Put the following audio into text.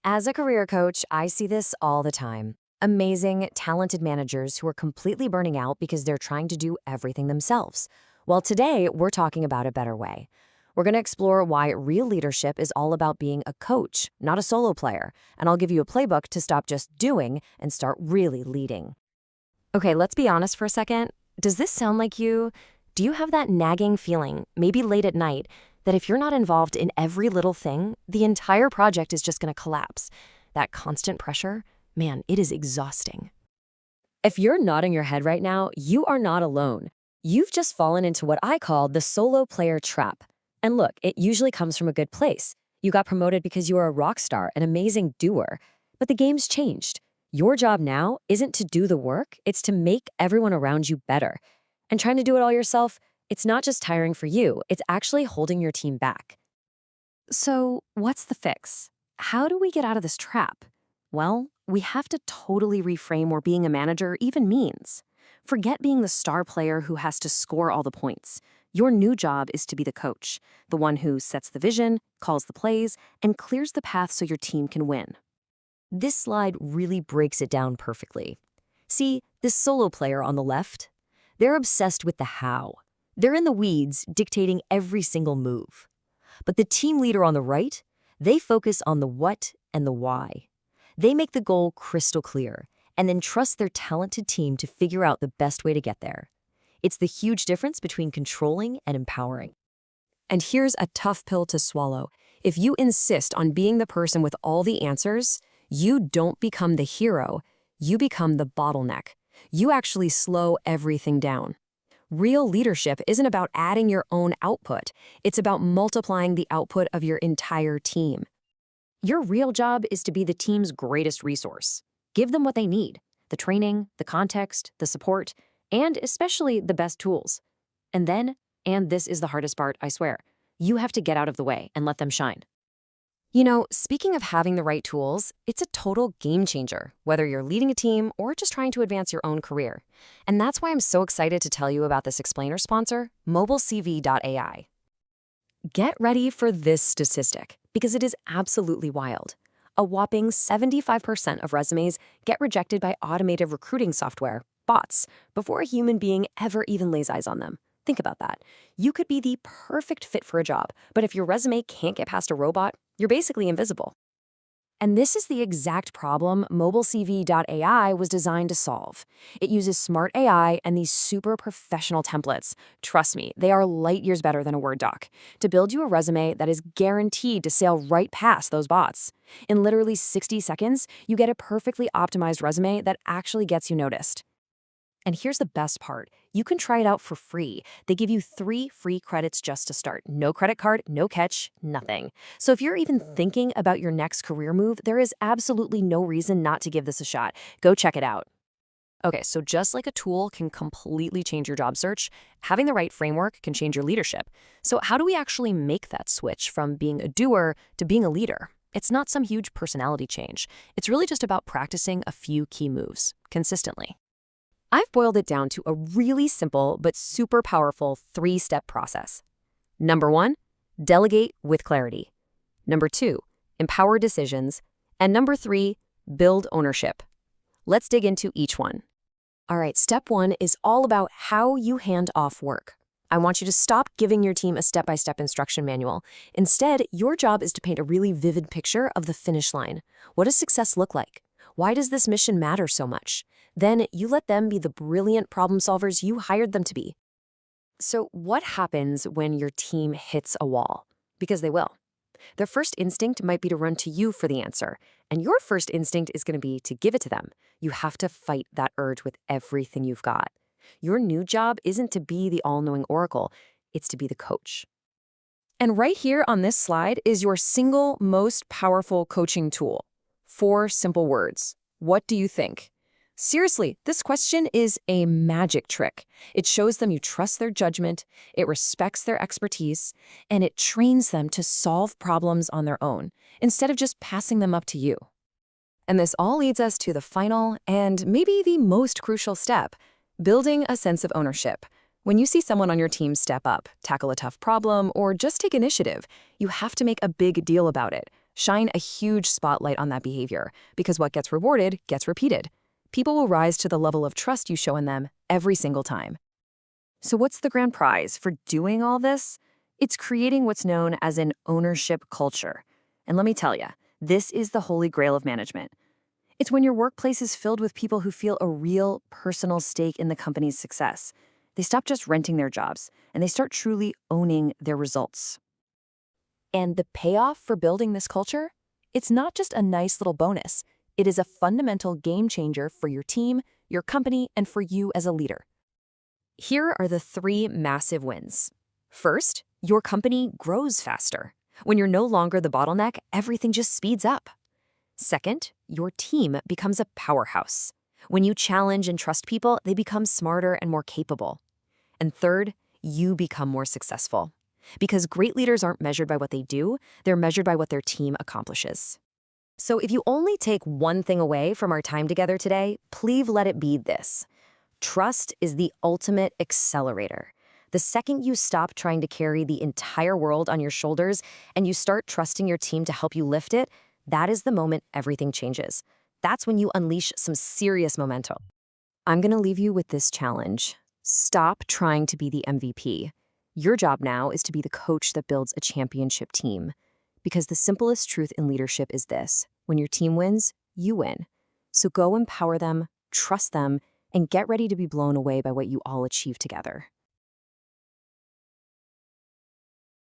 As a career coach, I see this all the time. Amazing, talented managers who are completely burning out because they're trying to do everything themselves. Well, today we're talking about a better way. We're going to explore why real leadership is all about being a coach, not a solo player, and I'll give you a playbook to stop just doing and start really leading. Okay, let's be honest for a second. Does this sound like you? Do you have that nagging feeling, maybe late at night, that if you're not involved in every little thing, the entire project is just going to collapse? That constant pressure, man, it is exhausting. If you're nodding your head right now, you are not alone. You've just fallen into what I call the solo player trap. And look, it usually comes from a good place. You got promoted because you are a rock star, an amazing doer. But the game's changed. Your job now isn't to do the work, it's to make everyone around you better. And trying to do it all yourself, it's not just tiring for you, it's actually holding your team back. So, what's the fix? How do we get out of this trap? Well, we have to totally reframe what being a manager even means. Forget being the star player who has to score all the points. Your new job is to be the coach, the one who sets the vision, calls the plays, and clears the path so your team can win. This slide really breaks it down perfectly. See, this solo player on the left? They're obsessed with the how. They're in the weeds, dictating every single move. But the team leader on the right, they focus on the what and the why. They make the goal crystal clear and then trust their talented team to figure out the best way to get there. It's the huge difference between controlling and empowering. And here's a tough pill to swallow. If you insist on being the person with all the answers, you don't become the hero, you become the bottleneck. You actually slow everything down. Real leadership isn't about adding your own output. It's about multiplying the output of your entire team. Your real job is to be the team's greatest resource. Give them what they need: the training, the context, the support, and especially the best tools. And then, and this is the hardest part, I swear, you have to get out of the way and let them shine. You know, speaking of having the right tools, it's a total game changer, whether you're leading a team or just trying to advance your own career. And that's why I'm so excited to tell you about this explainer sponsor, mobilecv.ai. Get ready for this statistic, because it is absolutely wild. A whopping 75% of resumes get rejected by automated recruiting software, bots, before a human being ever even lays eyes on them. Think about that. You could be the perfect fit for a job, but if your resume can't get past a robot, you're basically invisible. And this is the exact problem mobilecv.ai was designed to solve. It uses smart AI and these super professional templates. Trust me, they are light years better than a Word doc, to build you a resume that is guaranteed to sail right past those bots. In literally 60 seconds, you get a perfectly optimized resume that actually gets you noticed. And here's the best part. You can try it out for free. They give you 3 free credits just to start. No credit card, no catch, nothing. So if you're even thinking about your next career move, there is absolutely no reason not to give this a shot. Go check it out. Okay, so just like a tool can completely change your job search, having the right framework can change your leadership. So how do we actually make that switch from being a doer to being a leader? It's not some huge personality change. It's really just about practicing a few key moves consistently. I've boiled it down to a really simple but super powerful 3-step process. Number 1, delegate with clarity. Number 2, empower decisions. And number 3, build ownership. Let's dig into each one. All right, step 1 is all about how you hand off work. I want you to stop giving your team a step-by-step instruction manual. Instead, your job is to paint a really vivid picture of the finish line. What does success look like? Why does this mission matter so much? Then you let them be the brilliant problem solvers you hired them to be. So what happens when your team hits a wall? Because they will. Their first instinct might be to run to you for the answer, and your first instinct is going to be to give it to them. You have to fight that urge with everything you've got. Your new job isn't to be the all-knowing oracle, it's to be the coach. And right here on this slide is your single most powerful coaching tool. 4 simple words. What do you think? Seriously, this question is a magic trick. It shows them you trust their judgment, it respects their expertise, and it trains them to solve problems on their own, instead of just passing them up to you. And this all leads us to the final and maybe the most crucial step, building a sense of ownership. When you see someone on your team step up, tackle a tough problem, or just take initiative, you have to make a big deal about it. Shine a huge spotlight on that behavior, because what gets rewarded gets repeated. People will rise to the level of trust you show in them every single time. So what's the grand prize for doing all this? It's creating what's known as an ownership culture. And let me tell you, this is the holy grail of management. It's when your workplace is filled with people who feel a real personal stake in the company's success. They stop just renting their jobs, and they start truly owning their results. And the payoff for building this culture? It's not just a nice little bonus. It is a fundamental game changer for your team, your company, and for you as a leader. Here are the 3 massive wins. First, your company grows faster. When you're no longer the bottleneck, everything just speeds up. Second, your team becomes a powerhouse. When you challenge and trust people, they become smarter and more capable. And third, you become more successful. Because great leaders aren't measured by what they do, they're measured by what their team accomplishes. So if you only take one thing away from our time together today, please let it be this. Trust is the ultimate accelerator. The second you stop trying to carry the entire world on your shoulders and you start trusting your team to help you lift it, that is the moment everything changes. That's when you unleash some serious momentum. I'm going to leave you with this challenge. Stop trying to be the MVP. Your job now is to be the coach that builds a championship team. Because the simplest truth in leadership is this: when your team wins, you win. So go empower them, trust them, and get ready to be blown away by what you all achieve together.